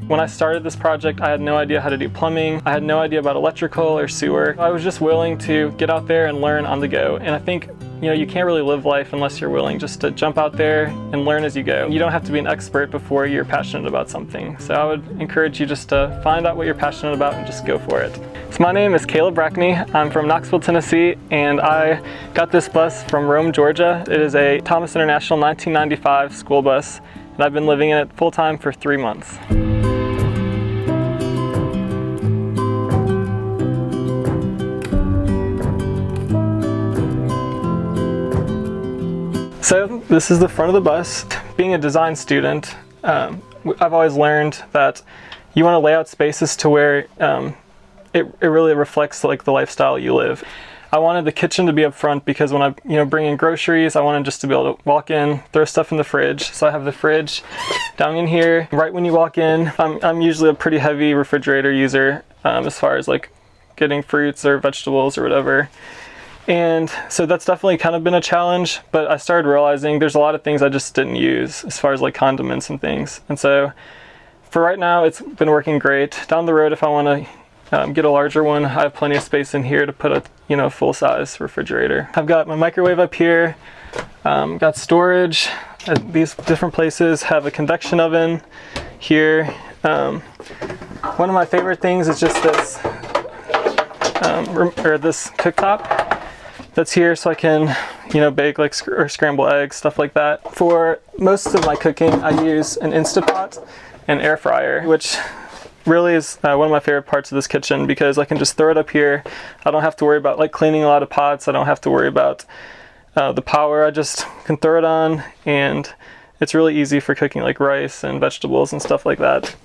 When I started this project, I had no idea how to do plumbing. I had no idea about electrical or sewer. I was just willing to get out there and learn on the go. And I think, you can't really live life unless you're willing just to jump out there and learn as you go. You don't have to be an expert before you're passionate about something. So I would encourage you just to find out what you're passionate about and just go for it. So my name is Kaleb. I'm from Knoxville, Tennessee, and I got this bus from Rome, Georgia. It is a Thomas International 1995 school bus, and I've been living in it full-time for 3 months. So this is the front of the bus. Being a design student, I've always learned that you want to lay out spaces to where it really reflects like the lifestyle you live. I wanted the kitchen to be up front because when I bring in groceries, I wanted just to be able to walk in, throw stuff in the fridge. So I have the fridge down in here. Right when you walk in, I'm usually a pretty heavy refrigerator user as far as like getting fruits or vegetables or whatever. And so that's definitely kind of been a challenge, but I started realizing there's a lot of things I just didn't use as far as like condiments and things. And so for right now, it's been working great. Down the road, if I want to get a larger one, I have plenty of space in here to put a full-size refrigerator. I've got my microwave up here, got storage at these different places, have a convection oven here. One of my favorite things is just this cooktop that's here, so I can bake or scramble eggs, stuff like that. For most of my cooking, I use an Instant Pot and air fryer, which really is one of my favorite parts of this kitchen because I can just throw it up here. I don't have to worry about like cleaning a lot of pots. I don't have to worry about the power. I just can throw it on, and it's really easy for cooking like rice and vegetables and stuff like that.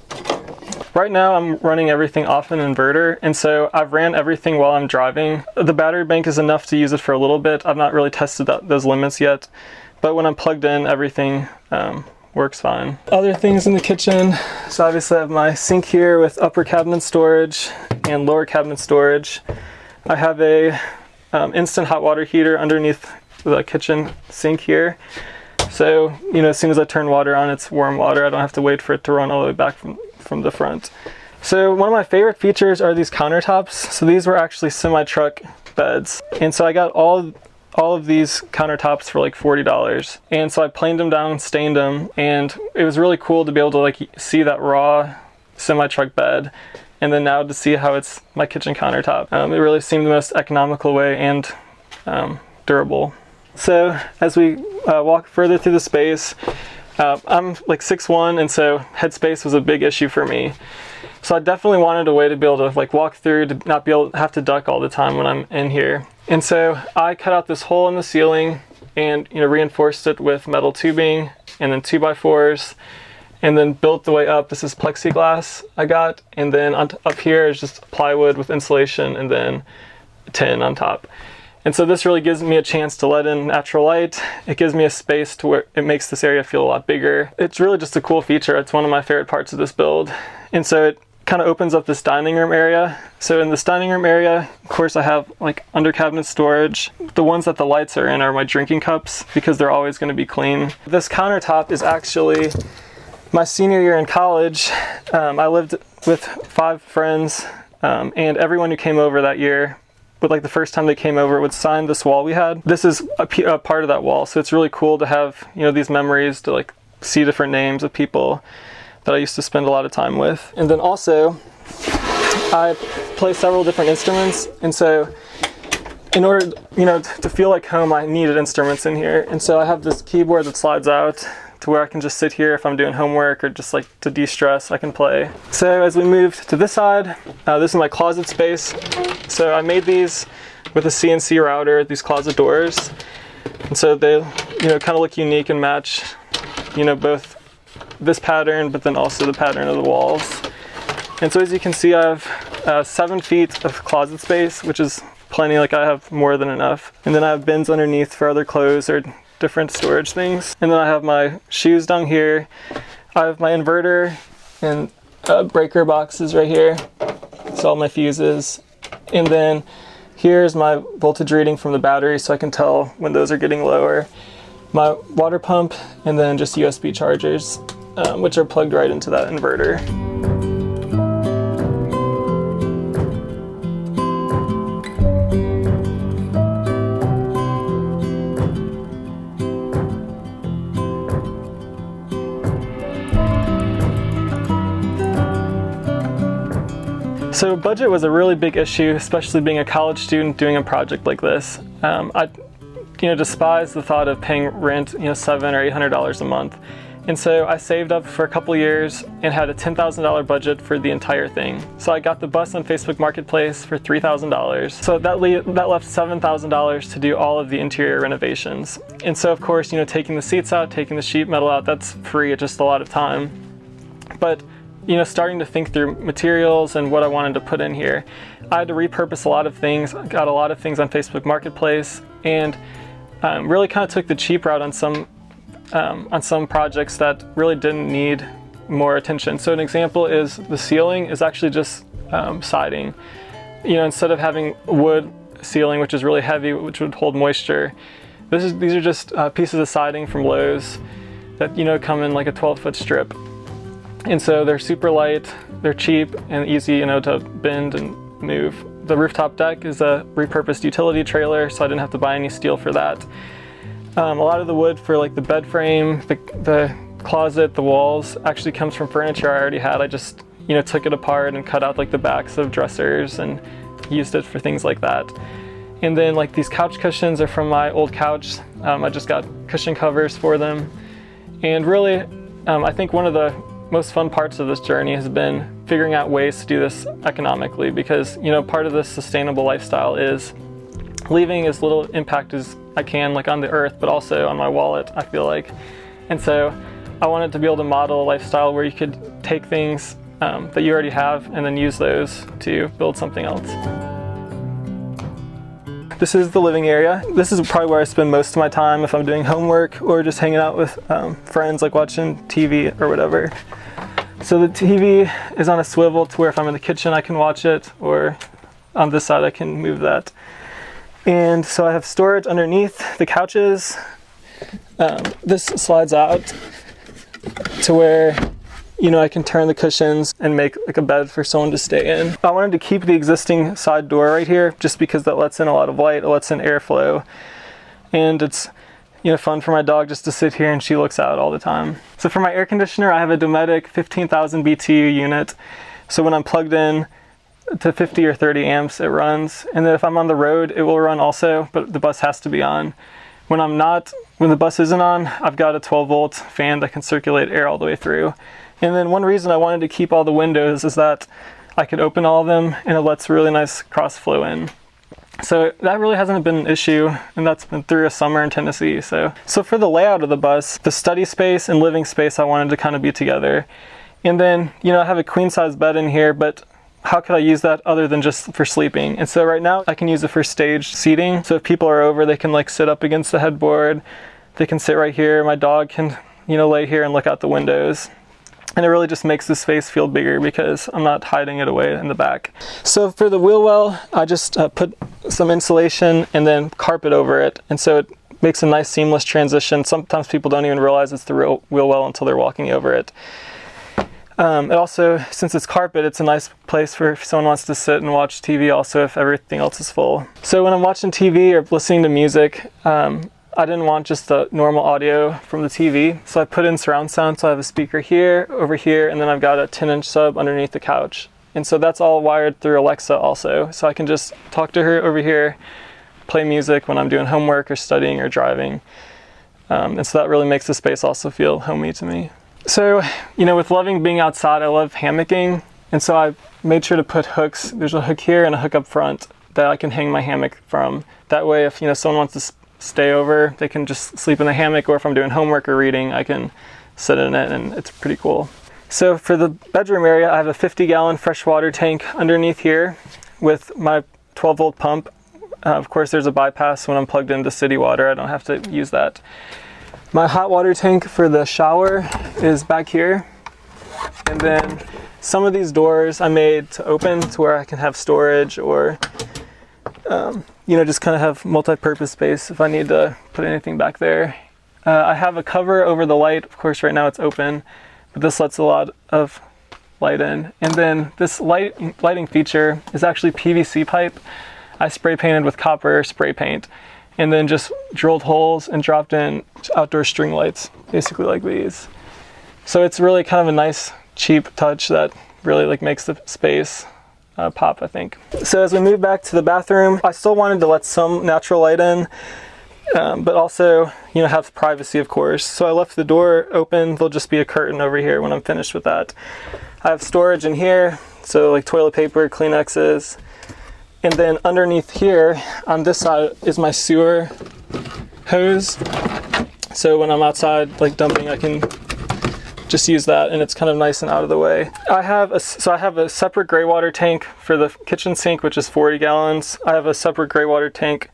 Right now I'm running everything off an inverter, and so I've ran everything while I'm driving. The battery bank is enough to use it for a little bit. I've not really tested those limits yet, but when I'm plugged in, everything works fine. Other things in the kitchen, so obviously I have my sink here with upper cabinet storage and lower cabinet storage. I have a instant hot water heater underneath the kitchen sink here. So, as soon as I turn water on, it's warm water. I don't have to wait for it to run all the way back from the front. So one of my favorite features are these countertops. So these were actually semi-truck beds. And so I got all of these countertops for like $40. And so I planed them down and stained them. And it was really cool to be able to like see that raw semi-truck bed. And then now to see how it's my kitchen countertop. It really seemed the most economical way and durable. So as we walk further through the space, I'm like 6'1", and so headspace was a big issue for me. So I definitely wanted a way to be able to like walk through, to not be able to have to duck all the time when I'm in here. And so I cut out this hole in the ceiling and reinforced it with metal tubing and then 2x4s, and then built the way up. This is plexiglass I got, and then up here is just plywood with insulation and then tin on top. And so this really gives me a chance to let in natural light. It gives me a space to where it makes this area feel a lot bigger. It's really just a cool feature. It's one of my favorite parts of this build. And so it kind of opens up this dining room area. So in this dining room area, of course, I have like under cabinet storage. The ones that the lights are in are my drinking cups because they're always going to be clean. This countertop is actually my senior year in college. I lived with 5 friends, and everyone who came over that year, but like the first time they came over, would sign this wall we had. This is a part of that wall, so it's really cool to have these memories, to like see different names of people that I used to spend a lot of time with. And then also, I play several different instruments, and so in order to feel like home, I needed instruments in here. And so I have this keyboard that slides out to where I can just sit here if I'm doing homework or just like to de-stress, I can play. So as we move to this side, this is my closet space. So I made these with a CNC router, these closet doors. And so they kind of look unique and match both this pattern, but then also the pattern of the walls. And so as you can see, I have 7 feet of closet space, which is plenty. Like I have more than enough. And then I have bins underneath for other clothes or different storage things. And then I have my shoes down here. I have my inverter and breaker boxes right here. So all my fuses. And then here's my voltage reading from the battery, so I can tell when those are getting lower. My water pump, and then just USB chargers. which are plugged right into that inverter. So budget was a really big issue, especially being a college student doing a project like this. I despise the thought of paying rent, $700 or $800 a month. And so I saved up for a couple years and had a $10,000 budget for the entire thing. So I got the bus on Facebook Marketplace for $3,000. So that left $7,000 to do all of the interior renovations. And so of course, taking the seats out, taking the sheet metal out, that's free, it's just a lot of time. But starting to think through materials and what I wanted to put in here, I had to repurpose a lot of things, got a lot of things on Facebook Marketplace, and really kind of took the cheap route on some projects that really didn't need more attention. So an example is the ceiling is actually just siding. Instead of having wood ceiling, which is really heavy, which would hold moisture, these are just pieces of siding from Lowe's that come in like a 12-foot strip. And so they're super light, they're cheap and easy, to bend and move. The rooftop deck is a repurposed utility trailer, so I didn't have to buy any steel for that. A lot of the wood for like the bed frame, the closet, the walls actually comes from furniture I already had. I just, took it apart and cut out like the backs of dressers and used it for things like that. And then like these couch cushions are from my old couch. I just got cushion covers for them. And really, I think one of the most fun parts of this journey has been figuring out ways to do this economically, because part of this sustainable lifestyle is leaving as little impact as I can, like on the earth, but also on my wallet, I feel like. And so I wanted to be able to model a lifestyle where you could take things that you already have and then use those to build something else. This is the living area. This is probably where I spend most of my time if I'm doing homework or just hanging out with friends, like watching TV or whatever. So the TV is on a swivel to where if I'm in the kitchen I can watch it, or on this side I can move that. And so I have storage underneath the couches. This slides out to where I can turn the cushions and make like a bed for someone to stay in. I wanted to keep the existing side door right here just because that lets in a lot of light, it lets in airflow, and it's fun for my dog just to sit here and she looks out all the time. So for my air conditioner, I have a Dometic 15,000 BTU unit. So when I'm plugged in to 50 or 30 amps, it runs. And then if I'm on the road, it will run also, but the bus has to be on. When the bus isn't on, I've got a 12-volt fan that can circulate air all the way through. And then one reason I wanted to keep all the windows is that I could open all of them and it lets really nice cross flow in. So that really hasn't been an issue, and that's been through a summer in Tennessee. So for the layout of the bus, the study space and living space I wanted to kind of be together. And then, I have a queen size bed in here, but how could I use that other than just for sleeping? And so right now I can use it for staged seating. So if people are over, they can like sit up against the headboard. They can sit right here. My dog can, lay here and look out the windows. And it really just makes the space feel bigger because I'm not hiding it away in the back. So for the wheel well, I just put some insulation and then carpet over it. And so it makes a nice seamless transition. Sometimes people don't even realize it's the real wheel well until they're walking over it. It also, since it's carpet, it's a nice place for if someone wants to sit and watch TV also if everything else is full. So when I'm watching TV or listening to music, I didn't want just the normal audio from the TV, so I put in surround sound. So I have a speaker here, over here, and then I've got a 10-inch sub underneath the couch. And so that's all wired through Alexa also. So I can just talk to her over here, play music when I'm doing homework or studying or driving. And so that really makes the space also feel homey to me. So, with loving being outside, I love hammocking. And so I made sure to put hooks. There's a hook here and a hook up front that I can hang my hammock from. That way, if someone wants to stay over, they can just sleep in the hammock, or if I'm doing homework or reading, I can sit in it, and it's pretty cool. So for the bedroom area, I have a 50-gallon freshwater tank underneath here with my 12-volt pump. Of course, there's a bypass when I'm plugged into city water. I don't have to use that. My hot water tank for the shower is back here. And then some of these doors I made to open to where I can have storage, or just kind of have multi-purpose space if I need to put anything back there. I have a cover over the light. Of course, right now it's open, but this lets a lot of light in. And then this lighting feature is actually PVC pipe. I spray painted with copper spray paint, and then just drilled holes and dropped in outdoor string lights, basically like these. So it's really kind of a nice, cheap touch that really like makes the space pop, I think. So as we move back to the bathroom, I still wanted to let some natural light in, but also, you know, have privacy, of course. So I left the door open. There'll just be a curtain over here when I'm finished with that. I have storage in here, so like toilet paper, Kleenexes. And then underneath here, on this side, is my sewer hose. So when I'm outside, like dumping, I can just use that, and it's kind of nice and out of the way. I have a separate gray water tank for the kitchen sink, which is 40 gallons. I have a separate gray water tank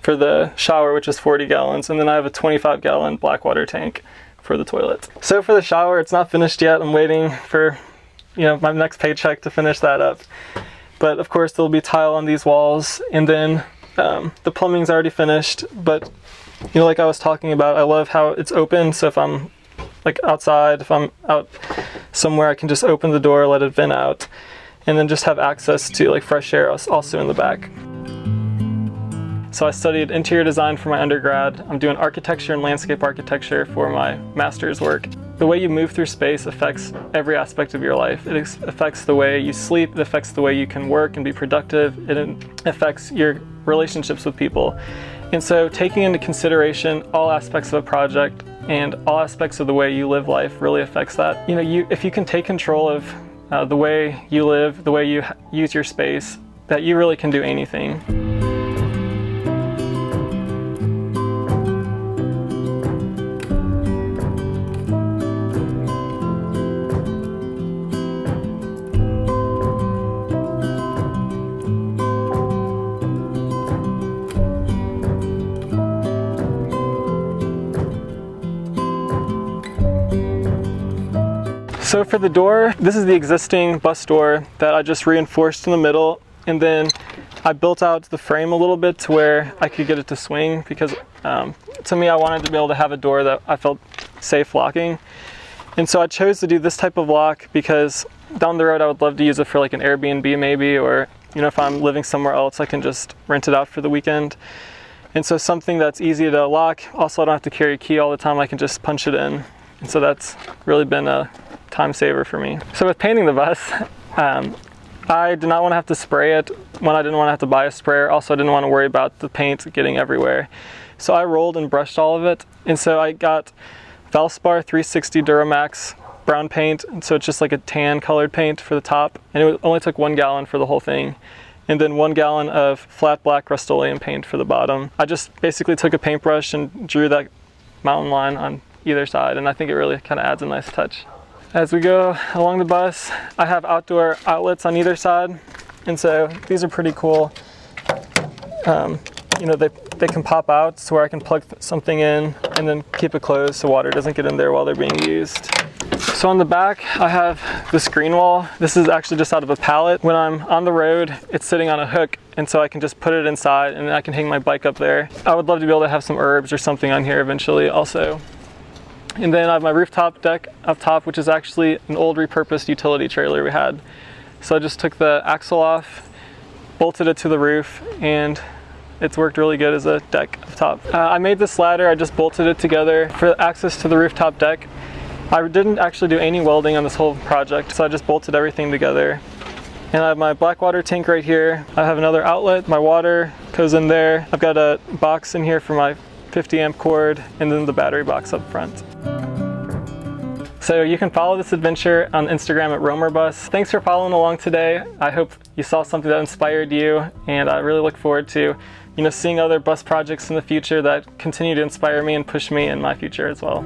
for the shower, which is 40 gallons. And then I have a 25-gallon black water tank for the toilet. So for the shower, it's not finished yet. I'm waiting for, you know, my next paycheck to finish that up. But of course there'll be tile on these walls, and then the plumbing's already finished. But you know, like I was talking about, I love how it's open. So if I'm like outside, if I'm out somewhere, I can just open the door, let it vent out, and then just have access to like fresh air also in the back. So I studied interior design for my undergrad. I'm doing architecture and landscape architecture for my master's work. The way you move through space affects every aspect of your life. It affects the way you sleep, it affects the way you can work and be productive, it affects your relationships with people. And so taking into consideration all aspects of a project and all aspects of the way you live life really affects that. You know, if you can take control of the way you live, the way you use your space, that you really can do anything. So for the door, this is the existing bus door that I just reinforced in the middle, and then I built out the frame a little bit to where I could get it to swing, because to me, I wanted to be able to have a door that I felt safe locking. And so I chose to do this type of lock because down the road I would love to use it for like an Airbnb maybe, or you know, if I'm living somewhere else, I can just rent it out for the weekend. And so something that's easy to lock, also I don't have to carry a key all the time, I can just punch it in. And so that's really been a time saver for me. So with painting the bus, I did not want to have to spray it when I didn't want to have to buy a sprayer. Also, I didn't want to worry about the paint getting everywhere. So I rolled and brushed all of it. And so I got Valspar 360 Duramax brown paint. And so it's just like a tan colored paint for the top. And it only took 1 gallon for the whole thing. And then 1 gallon of flat black Rust-Oleum paint for the bottom. I just basically took a paintbrush and drew that mountain line on either side. And I think it really kind of adds a nice touch. As we go along the bus, I have outdoor outlets on either side, and so these are pretty cool. You know, they can pop out to where I can plug something in and then keep it closed so water doesn't get in there while they're being used. So on the back, I have the screen wall. This is actually just out of a pallet. When I'm on the road, it's sitting on a hook, and so I can just put it inside and I can hang my bike up there. I would love to be able to have some herbs or something on here eventually also. And then I have my rooftop deck up top, which is actually an old repurposed utility trailer we had. So I just took the axle off, bolted it to the roof, and it's worked really good as a deck up top. I made this ladder, I just bolted it together for access to the rooftop deck. I didn't actually do any welding on this whole project, so I just bolted everything together. And I have my black water tank right here. I have another outlet, my water goes in there. I've got a box in here for my 50 amp cord, and then the battery box up front. So you can follow this adventure on Instagram at RomerBus. Thanks for following along today. I hope you saw something that inspired you, and I really look forward to, you know, seeing other bus projects in the future that continue to inspire me and push me in my future as well.